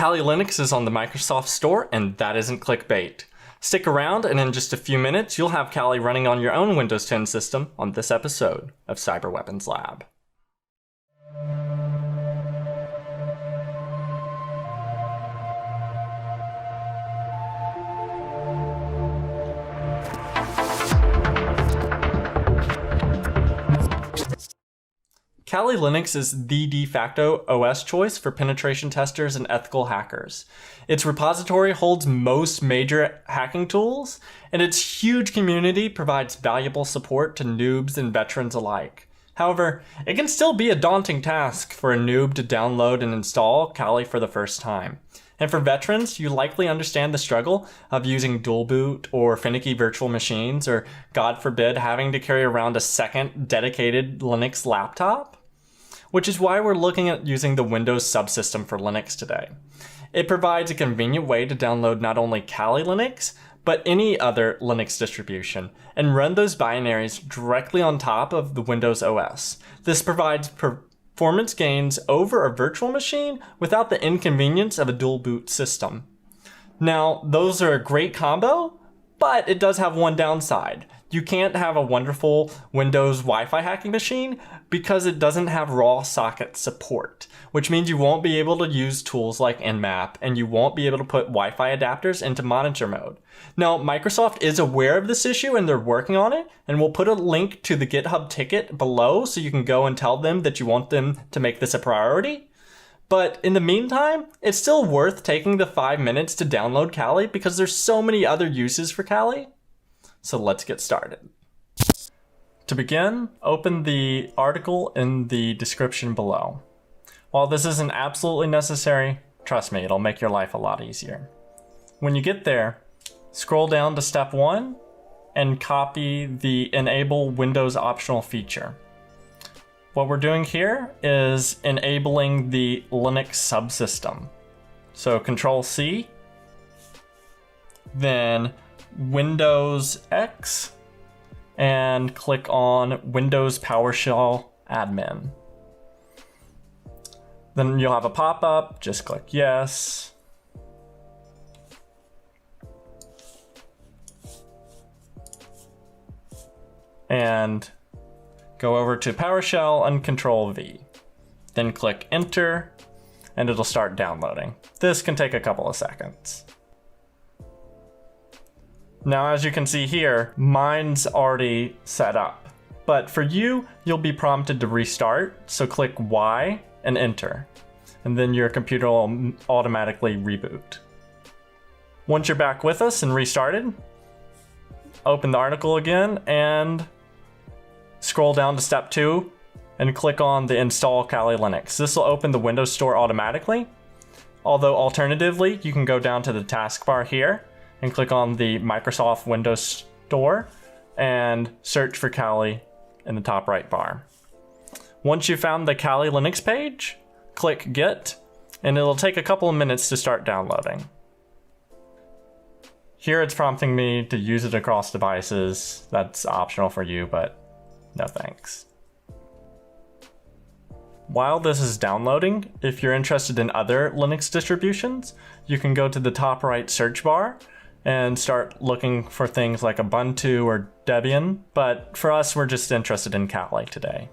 Kali Linux is on the Microsoft Store, and that isn't clickbait. Stick around, and in just a few minutes, you'll have Kali running on your own Windows 10 system on this episode of Cyber Weapons Lab. Kali Linux is the de facto OS choice for penetration testers and ethical hackers. Its repository holds most major hacking tools, and its huge community provides valuable support to noobs and veterans alike. However, it can still be a daunting task for a noob to download and install Kali for the first time. And for veterans, you likely understand the struggle of using dual boot or finicky virtual machines, or God forbid, having to carry around a second dedicated Linux laptop. Which is why we're looking at using the Windows subsystem for Linux today. It provides a convenient way to download not only Kali Linux, but any other Linux distribution, and run those binaries directly on top of the Windows OS. This provides performance gains over a virtual machine without the inconvenience of a dual boot system. Now, those are a great combo, but it does have one downside. You can't have a wonderful Windows Wi-Fi hacking machine because it doesn't have raw socket support, which means you won't be able to use tools like Nmap, and you won't be able to put Wi-Fi adapters into monitor mode. Now, Microsoft is aware of this issue and they're working on it, and we'll put a link to the GitHub ticket below so you can go and tell them that you want them to make this a priority. But in the meantime, it's still worth taking the 5 minutes to download Kali because there's so many other uses for Kali. So let's get started. To begin, open the article in the description below. While this isn't absolutely necessary, trust me, it'll make your life a lot easier. When you get there, scroll down to step 1 and copy the Enable Windows Optional feature. What we're doing here is enabling the Linux subsystem. So Control-C, then Windows X, and click on Windows PowerShell Admin. Then you'll have a pop-up, just click yes. And go over to PowerShell and Control-V. Then click enter, and it'll start downloading. This can take a couple of seconds. Now, as you can see here, mine's already set up. But for you, you'll be prompted to restart, so click Y and enter. And then your computer will automatically reboot. Once you're back with us and restarted, open the article again and scroll down to step 2 and click on the Install Kali Linux. This will open the Windows Store automatically. Although alternatively, you can go down to the taskbar here and click on the Microsoft Windows Store and search for Kali in the top right bar. Once you've found the Kali Linux page, click Get, and it'll take a couple of minutes to start downloading. Here it's prompting me to use it across devices. That's optional for you, but no thanks. While this is downloading, if you're interested in other Linux distributions, you can go to the top right search bar and start looking for things like Ubuntu or Debian, but for us, we're just interested in Kali today.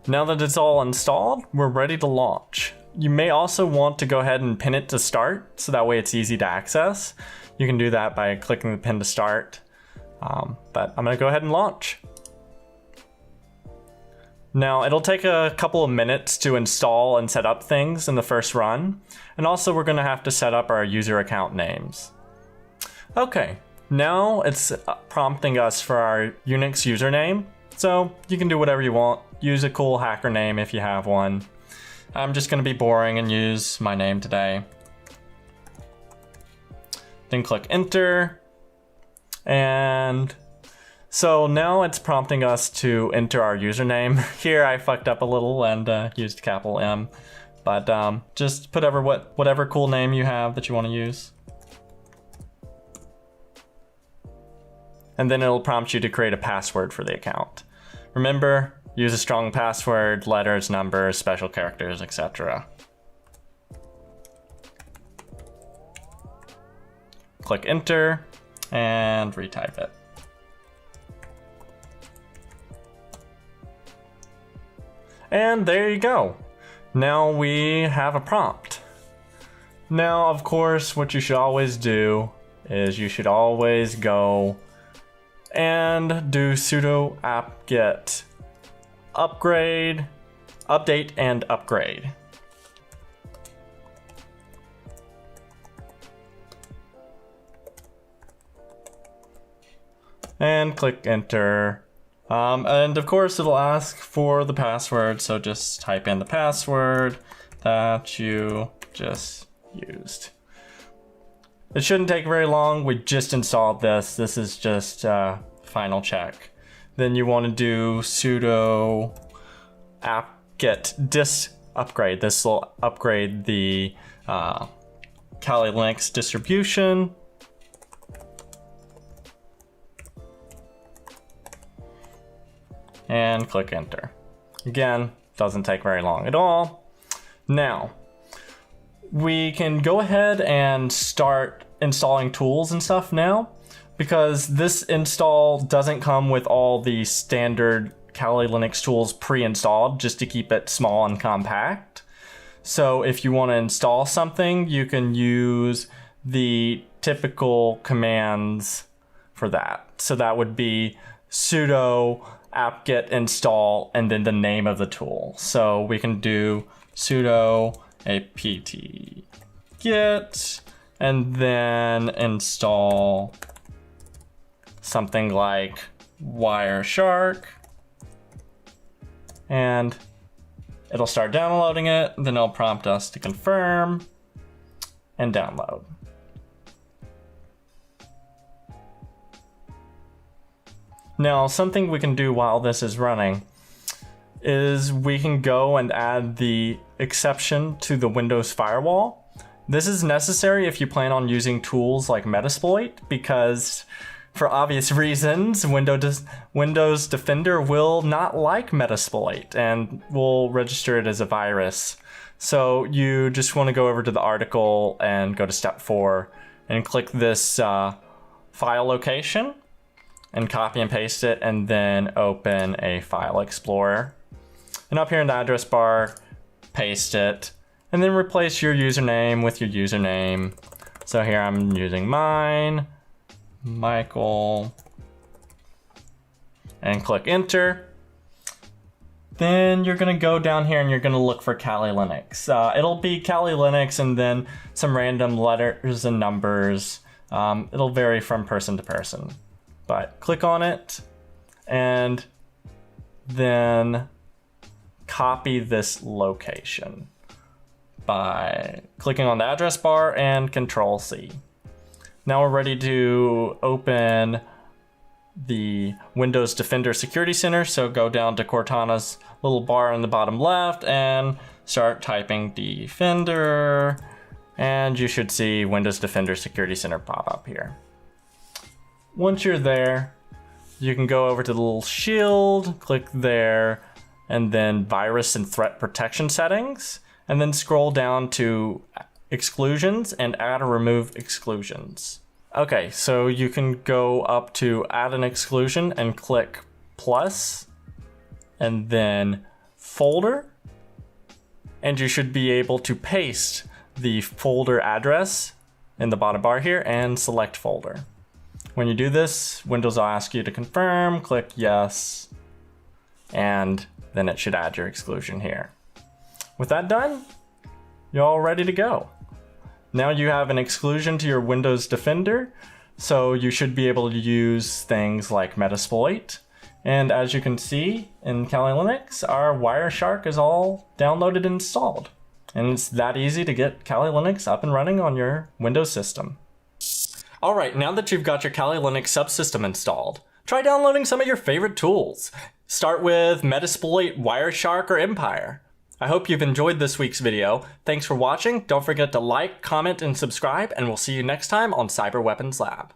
Now that it's all installed, we're ready to launch. You may also want to go ahead and pin it to start, so that way it's easy to access. You can do that by clicking the pin to start, but I'm gonna go ahead and launch. Now, it'll take a couple of minutes to install and set up things in the first run, and also we're gonna have to set up our user account names. Okay, now it's prompting us for our Unix username, so you can do whatever you want. Use a cool hacker name if you have one. I'm just gonna be boring and use my name today. Then click enter, and so now it's prompting us to enter our username. Here I fucked up a little and used capital M, but just put whatever cool name you have that you want to use. And then it'll prompt you to create a password for the account. Remember, use a strong password, letters, numbers, special characters, etc. click enter, and retype it. And there you go. Now we have a prompt. Now, of course, what you should always do is you should always go and do sudo apt-get upgrade, update and upgrade. And click enter. And of course it'll ask for the password, so just type in the password that you just used. It shouldn't take very long. We just installed this. This is just final check. Then you want to do sudo apt-get dis upgrade. This will upgrade the Kali Linux distribution. And click enter. Again, doesn't take very long at all. Now, we can go ahead and start installing tools and stuff now, because this install doesn't come with all the standard Kali Linux tools pre-installed, just to keep it small and compact. So if you want to install something, you can use the typical commands for that. So that would be sudo apt-get install and then the name of the tool. So we can do sudo apt-get and then install something like Wireshark, and it'll start downloading it. Then it'll prompt us to confirm and download. Now, something we can do while this is running is we can go and add the exception to the Windows firewall. This is necessary if you plan on using tools like Metasploit, because for obvious reasons, Windows Defender will not like Metasploit and will register it as a virus. So you just want to go over to the article and go to step 4 and click this file location and copy and paste it, and then open a file explorer. And up here in the address bar, paste it, and then replace your username with your username. So here I'm using mine, Michael, and click enter. Then you're gonna go down here and you're gonna look for Kali Linux. It'll be Kali Linux and then some random letters and numbers. It'll vary from person to person. But click on it and then copy this location by clicking on the address bar and Control-C. Now we're ready to open the Windows Defender Security Center. So go down to Cortana's little bar in the bottom left and start typing Defender, and you should see Windows Defender Security Center pop up here. Once you're there, you can go over to the little shield, click there, and then virus and threat protection settings, and then scroll down to exclusions and add or remove exclusions. Okay, so you can go up to add an exclusion and click plus, and then folder, and you should be able to paste the folder address in the bottom bar here and select folder. When you do this, Windows will ask you to confirm, click yes, and then it should add your exclusion here. With that done, you're all ready to go. Now you have an exclusion to your Windows Defender, so you should be able to use things like Metasploit. And as you can see in Kali Linux, our Wireshark is all downloaded and installed. And it's that easy to get Kali Linux up and running on your Windows system. All right, now that you've got your Kali Linux subsystem installed, try downloading some of your favorite tools. Start with Metasploit, Wireshark, or Empire. I hope you've enjoyed this week's video. Thanks for watching. Don't forget to like, comment, and subscribe, and we'll see you next time on Cyber Weapons Lab.